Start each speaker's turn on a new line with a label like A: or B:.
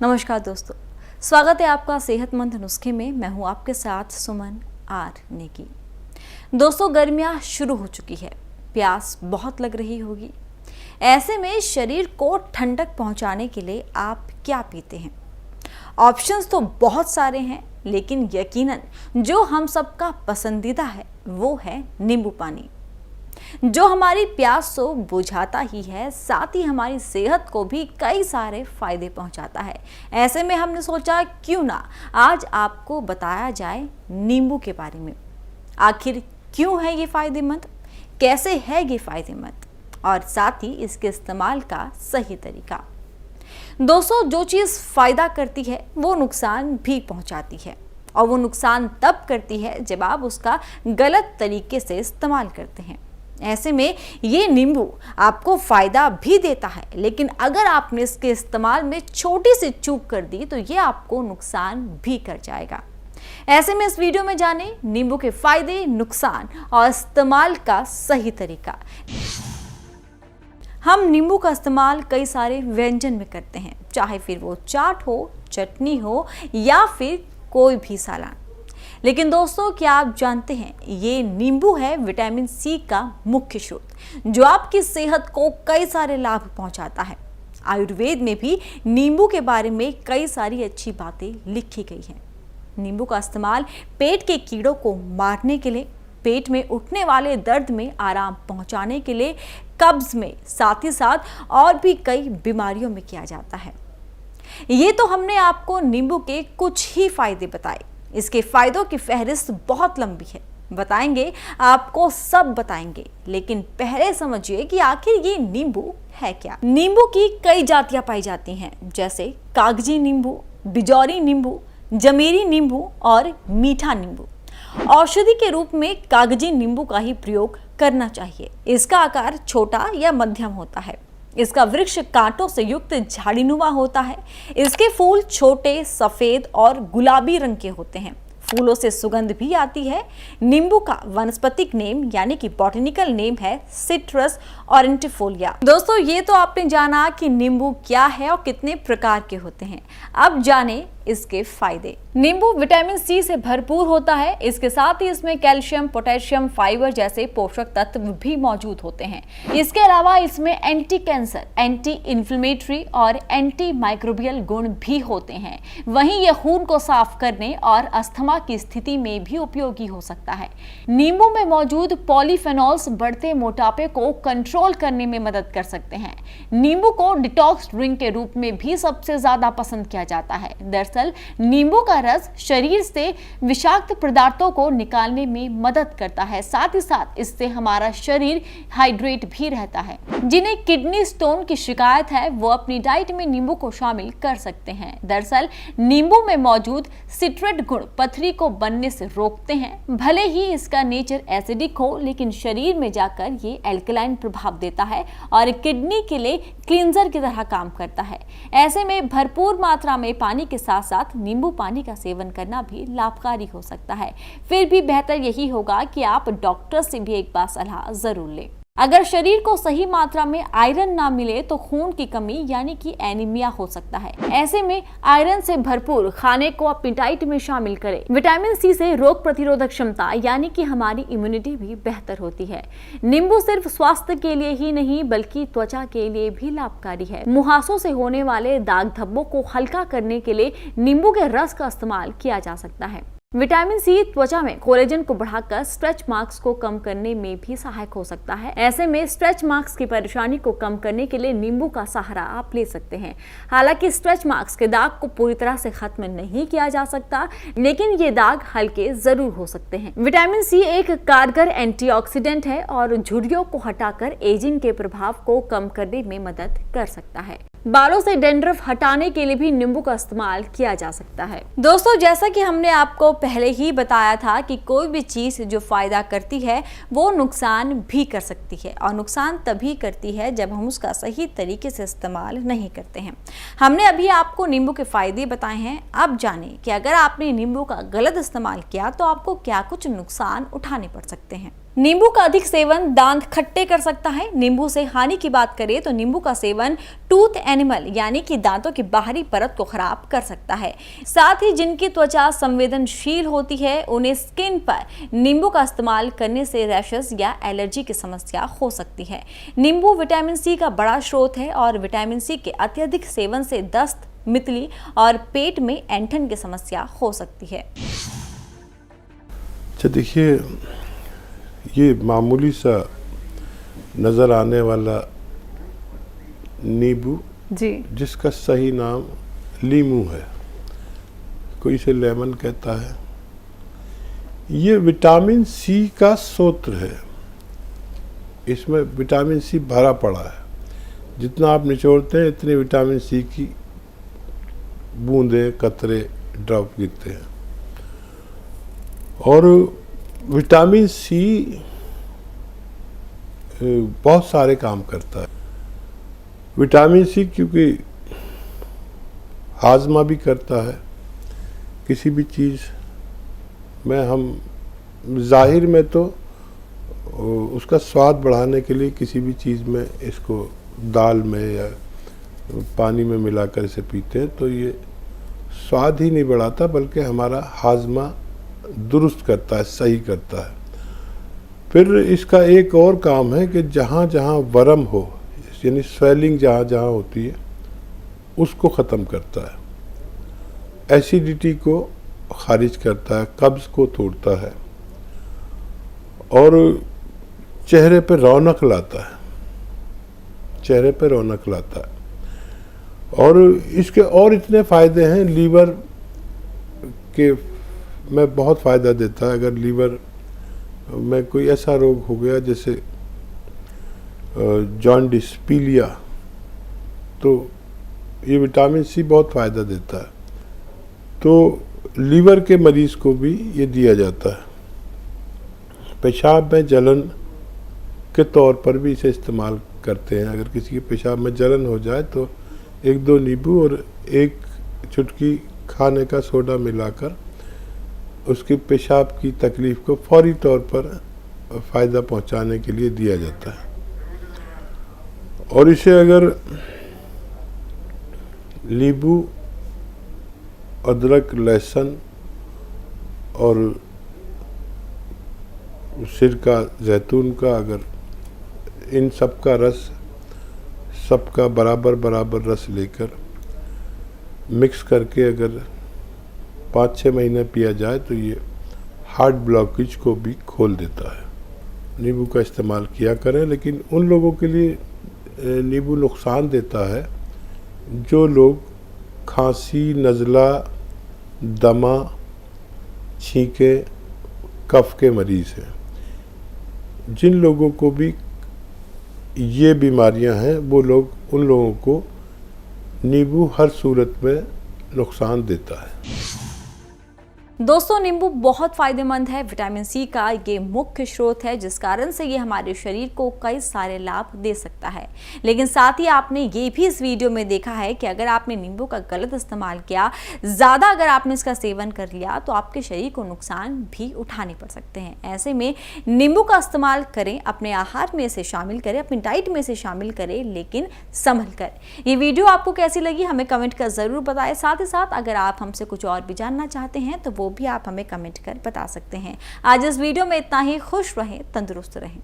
A: नमस्कार दोस्तों, स्वागत है आपका सेहतमंद नुस्खे में। मैं हूं आपके साथ सुमन आर नेगी। दोस्तों, गर्मियां शुरू हो चुकी है, प्यास बहुत लग रही होगी। ऐसे में शरीर को ठंडक पहुंचाने के लिए आप क्या पीते हैं? ऑप्शंस तो बहुत सारे हैं, लेकिन यकीनन जो हम सबका पसंदीदा है वो है नींबू पानी, जो हमारी प्यास को बुझाता ही है, साथ ही हमारी सेहत को भी कई सारे फायदे पहुंचाता है। ऐसे में हमने सोचा क्यों ना आज आपको बताया जाए नींबू के बारे में। आखिर क्यों है ये फायदेमंद, कैसे है ये फायदेमंद, और साथ ही इसके इस्तेमाल का सही तरीका। दोस्तों, जो चीज़ फायदा करती है वो नुकसान भी पहुंचाती है, और वो नुकसान तब करती है जब आप उसका गलत तरीके से इस्तेमाल करते हैं। ऐसे में ये नींबू आपको फायदा भी देता है, लेकिन अगर आपने इसके इस्तेमाल में छोटी सी चूक कर दी तो ये आपको नुकसान भी कर जाएगा। ऐसे में इस वीडियो में जाने नींबू के फायदे, नुकसान और इस्तेमाल का सही तरीका। हम नींबू का इस्तेमाल कई सारे व्यंजन में करते हैं, चाहे फिर वो चाट हो, चटनी हो या फिर कोई भी सालन। लेकिन दोस्तों, क्या आप जानते हैं ये नींबू है विटामिन सी का मुख्य स्रोत, जो आपकी सेहत को कई सारे लाभ पहुंचाता है। आयुर्वेद में भी नींबू के बारे में कई सारी अच्छी बातें लिखी गई हैं। नींबू का इस्तेमाल पेट के कीड़ों को मारने के लिए, पेट में उठने वाले दर्द में आराम पहुंचाने के लिए, कब्ज में, साथ ही साथ और भी कई बीमारियों में किया जाता है। ये तो हमने आपको नींबू के कुछ ही फायदे बताए। इसके फायदों की फहरिस्त बहुत लंबी है, बताएंगे आपको, सब बताएंगे। लेकिन पहले समझिए कि आखिर ये नींबू है क्या। नींबू की कई जातियां पाई जाती हैं, जैसे कागजी नींबू, बिजौरी नींबू, जमीरी नींबू और मीठा नींबू। औषधि के रूप में कागजी नींबू का ही प्रयोग करना चाहिए। इसका आकार छोटा या मध्यम होता है। इसका वृक्ष कांटों से युक्त झाड़ीनुमा होता है। इसके फूल छोटे, सफेद और गुलाबी रंग के होते हैं। फूलों से सुगंध भी आती है। नींबू का वानस्पतिक नेम यानी कि बॉटनिकल नेम है सिट्रस ऑरेंटिफोलिया। दोस्तों, ये तो आपने जाना कि नींबू क्या है और कितने प्रकार के होते हैं। अब जाने इसके फायदे। नींबू विटामिन सी से भरपूर होता है। इसके साथ ही इसमें कैल्शियम, पोटेशियम, फाइबर जैसे पोषक तत्व भी मौजूद होते हैं। इसके अलावा इसमें एंटी कैंसर, एंटी इन्फ्लेमेटरी और एंटी माइक्रोबियल गुण भी होते हैं। वहीं यह खून को साफ करने और अस्थमा की स्थिति में भी उपयोगी हो सकता है। नींबू में मौजूद पॉलीफेनॉल्स बढ़ते मोटापे को कंट्रोल करने में मदद कर सकते हैं। नींबू को डिटॉक्स ड्रिंक के रूप में भी सबसे ज्यादा पसंद किया जाता है। दरअसल नींबू का रस शरीर से विषाक्त पदार्थों को निकालने में मदद करता है। साथ ही साथ इससे हमारा शरीर हाइड्रेट भी रहता है। जिन्हें किडनी स्टोन की शिकायत है वो अपनी डाइट में नींबू को शामिल कर सकते हैं। दरअसल नींबू में मौजूद सिट्रेट गुण पथरी को बनने से रोकते हैं। भले ही इसका नेचर एसिडिक हो, लेकिन शरीर में जाकर ये एल्कलाइन प्रभाव देता है और किडनी के लिए क्लींजर की तरह काम करता है। ऐसे में भरपूर मात्रा में पानी के साथ साथ नींबू पानी का सेवन करना भी लाभकारी हो सकता है। फिर भी बेहतर यही होगा कि आप डॉक्टर से भी एक बार सलाह जरूर लें। अगर शरीर को सही मात्रा में आयरन ना मिले तो खून की कमी यानी कि एनीमिया हो सकता है। ऐसे में आयरन से भरपूर खाने को अपनी डाइट में शामिल करें। विटामिन सी से रोग प्रतिरोधक क्षमता यानी कि हमारी इम्यूनिटी भी बेहतर होती है। नींबू सिर्फ स्वास्थ्य के लिए ही नहीं बल्कि त्वचा के लिए भी लाभकारी है। मुहासों से होने वाले दाग धब्बों को हल्का करने के लिए नींबू के रस का इस्तेमाल किया जा सकता है। विटामिन सी त्वचा में कोलेजन को बढ़ाकर स्ट्रेच मार्क्स को कम करने में भी सहायक हो सकता है। ऐसे में स्ट्रेच मार्क्स की परेशानी को कम करने के लिए नींबू का सहारा आप ले सकते हैं। हालांकि स्ट्रेच मार्क्स के दाग को पूरी तरह से खत्म नहीं किया जा सकता, लेकिन ये दाग हल्के जरूर हो सकते हैं। विटामिन सी एक कारगर एंटीऑक्सीडेंट है और झुर्रियों को हटाकर एजिंग के प्रभाव को कम करने में मदद कर सकता है। बालों से डैंड्रफ हटाने के लिए भी नींबू का इस्तेमाल किया जा सकता है। दोस्तों, जैसा कि हमने आपको पहले ही बताया था कि कोई भी चीज जो फायदा करती है वो नुकसान भी कर सकती है, और नुकसान तभी करती है जब हम उसका सही तरीके से इस्तेमाल नहीं करते हैं। हमने अभी आपको नींबू के फायदे बताए हैं। अब जाने कि अगर आपने नींबू का गलत इस्तेमाल किया तो आपको क्या कुछ नुकसान उठाने पड़ सकते हैं। नींबू का अधिक सेवन दांत खट्टे कर सकता है। नींबू से हानि की बात करें तो नींबू का सेवन टूथ एनिमल यानी कि दांतों की बाहरी परत को खराब कर सकता है। साथ ही जिनकी त्वचा संवेदनशील होती है उन्हें स्किन पर नींबू का इस्तेमाल करने से रैशेस या एलर्जी की समस्या हो सकती है। नींबू विटामिन सी का बड़ा स्रोत है और विटामिन सी के अत्यधिक सेवन से दस्त, मितली और पेट में ऐंठन की समस्या हो सकती है।
B: अच्छा देखिए, ये मामूली सा नज़र आने वाला नींबू
A: जी,
B: जिसका सही नाम लीमू है, कोई इसे लेमन कहता है, ये विटामिन सी का स्रोत है। इसमें विटामिन सी भरा पड़ा है। जितना आप निचोड़ते हैं इतने विटामिन सी की बूंदें, कतरे, ड्रॉप गिरते हैं। और विटामिन सी बहुत सारे काम करता है। विटामिन सी क्योंकि हाजमा भी करता है, किसी भी चीज़ में हम ज़ाहिर में तो उसका स्वाद बढ़ाने के लिए किसी भी चीज़ में इसको दाल में या पानी में मिलाकर इसे पीते हैं तो ये स्वाद ही नहीं बढ़ाता बल्कि हमारा हाजमा दुरुस्त करता है, सही करता है। फिर इसका एक और काम है कि जहाँ जहाँ वर्म हो यानी स्वेलिंग जहाँ जहाँ होती है उसको ख़त्म करता है, एसिडिटी को खारिज करता है, कब्ज़ को तोड़ता है और चेहरे पे रौनक लाता है, चेहरे पे रौनक लाता है। और इसके और इतने फ़ायदे हैं, लीवर के में बहुत फ़ायदा देता है। अगर लीवर में कोई ऐसा रोग हो गया जैसे जॉन्डिस, पीलिया, तो ये विटामिन सी बहुत फ़ायदा देता है। तो लीवर के मरीज़ को भी ये दिया जाता है। पेशाब में जलन के तौर पर भी इसे इस्तेमाल करते हैं। अगर किसी के पेशाब में जलन हो जाए तो 1-2 नींबू और 1 चुटकी खाने का सोडा मिलाकर उसके पेशाब की तकलीफ़ को फौरी तौर पर फ़ायदा पहुंचाने के लिए दिया जाता है। और इसे अगर नींबू, अदरक, लहसुन और सिरका, जैतून का, अगर इन सब का रस, सबका बराबर बराबर रस लेकर मिक्स करके अगर 5-6 महीने पिया जाए तो ये हार्ट ब्लॉकेज को भी खोल देता है। नींबू का इस्तेमाल किया करें, लेकिन उन लोगों के लिए नींबू नुकसान देता है जो लोग खांसी, नज़ला, दमा, छींके, कफ के मरीज़ हैं। जिन लोगों को भी ये बीमारियां हैं वो लोग, उन लोगों को नींबू हर सूरत में नुकसान देता है।
A: दोस्तों, नींबू बहुत फायदेमंद है। विटामिन सी का ये मुख्य स्रोत है जिस कारण से ये हमारे शरीर को कई सारे लाभ दे सकता है। लेकिन साथ ही आपने ये भी इस वीडियो में देखा है कि अगर आपने नींबू का गलत इस्तेमाल किया, ज़्यादा अगर आपने इसका सेवन कर लिया तो आपके शरीर को नुकसान भी उठाने पड़ सकते हैं। ऐसे में नींबू का इस्तेमाल करें, अपने आहार में इसे शामिल करें, अपनी डाइट में इसे शामिल करें, लेकिन संभल कर। ये वीडियो आपको कैसी लगी हमें कमेंट कर ज़रूर बताएं। साथ ही साथ अगर आप हमसे कुछ और भी जानना चाहते हैं तो वो भी आप हमें कमेंट कर बता सकते हैं। आज इस वीडियो में इतना ही। खुश रहें, तंदुरुस्त रहें।